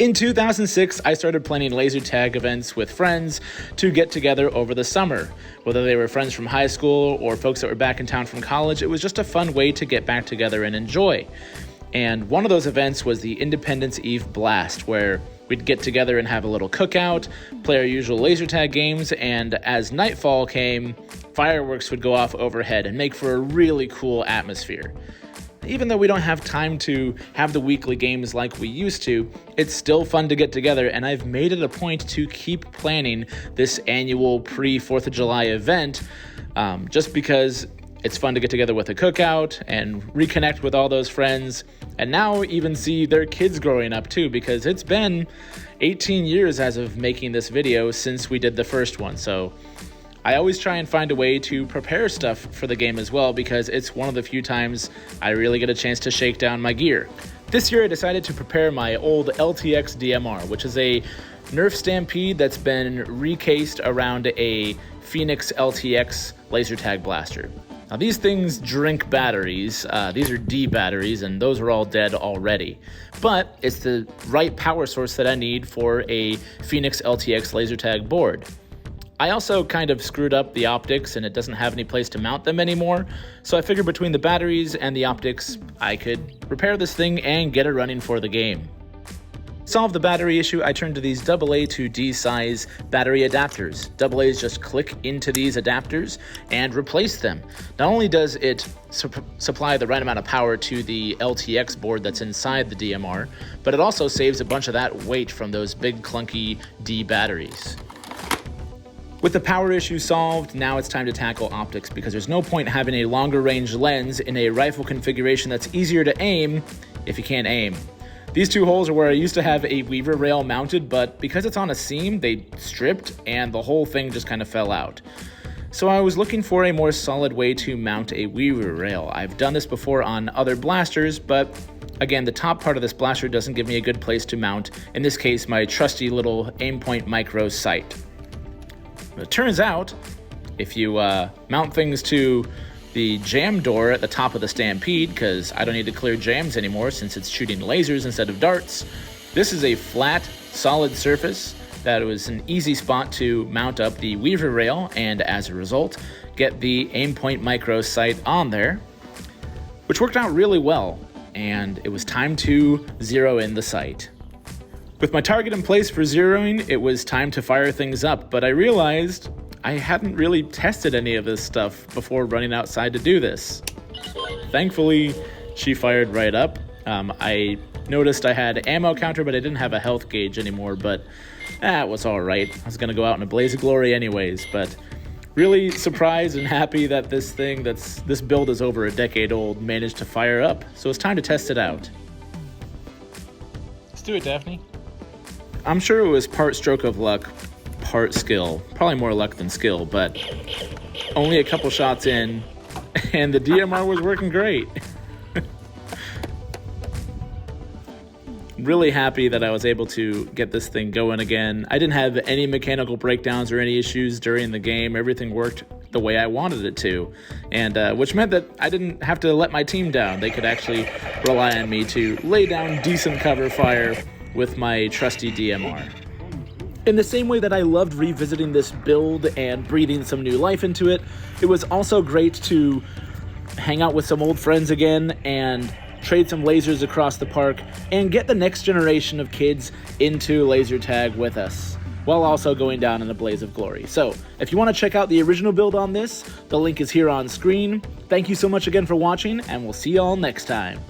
In 2006, I started planning laser tag events with friends to get together over the summer. Whether they were friends from high school or folks that were back in town from college, it was just a fun way to get back together and enjoy. And one of those events was the Independence Eve Blast, where we'd get together and have a little cookout, play our usual laser tag games, and as nightfall came, fireworks would go off overhead and make for a really cool atmosphere. Even though we don't have time to have the weekly games like we used to, it's still fun to get together, and I've made it a point to keep planning this annual pre-4th of July event, just because it's fun to get together with a cookout and reconnect with all those friends, and now even see their kids growing up too, because it's been 18 years as of making this video since we did the first one. So I always try and find a way to prepare stuff for the game as well, because it's one of the few times I really get a chance to shake down my gear. This year I decided to prepare my old LTX DMR, which is a NERF Stampede that's been recased around a Phoenix LTX laser tag blaster. Now these things drink batteries. These are D batteries, and those are all dead already. But it's the right power source that I need for a Phoenix LTX laser tag board. I also kind of screwed up the optics, and it doesn't have any place to mount them anymore, so I figured between the batteries and the optics, I could repair this thing and get it running for the game. To solve the battery issue, I turned to these AA to D size battery adapters. AA's just click into these adapters and replace them. Not only does it supply the right amount of power to the LTX board that's inside the DMR, but it also saves a bunch of that weight from those big clunky D batteries. With the power issue solved, now it's time to tackle optics, because there's no point having a longer range lens in a rifle configuration that's easier to aim if you can't aim. These two holes are where I used to have a weaver rail mounted, but because it's on a seam, they stripped and the whole thing just kind of fell out. So I was looking for a more solid way to mount a weaver rail. I've done this before on other blasters, but again, the top part of this blaster doesn't give me a good place to mount, in this case, my trusty little Aimpoint Micro sight. It turns out, if you mount things to the jam door at the top of the Stampede, because I don't need to clear jams anymore since it's shooting lasers instead of darts, this is a flat, solid surface that was an easy spot to mount up the weaver rail, and as a result, get the Aimpoint Micro sight on there, which worked out really well, and it was time to zero in the sight. With my target in place for zeroing, it was time to fire things up, but I realized I hadn't really tested any of this stuff before running outside to do this. Thankfully, she fired right up. I noticed I had ammo counter, but I didn't have a health gauge anymore, but that was all right. I was gonna go out in a blaze of glory anyways, but really surprised and happy that this build is over a decade old managed to fire up, so it's time to test it out. Let's do it, Daphne. I'm sure it was part stroke of luck, part skill. Probably more luck than skill, but only a couple shots in, and the DMR was working great. Really happy that I was able to get this thing going again. I didn't have any mechanical breakdowns or any issues during the game. Everything worked the way I wanted it to, and which meant that I didn't have to let my team down. They could actually rely on me to lay down decent cover fire with my trusty DMR. In the same way that I loved revisiting this build and breathing some new life into it, it was also great to hang out with some old friends again and trade some lasers across the park and get the next generation of kids into laser tag with us, while also going down in a blaze of glory. So if you want to check out the original build on this, the link is here on screen. Thank you so much again for watching, and we'll see y'all next time.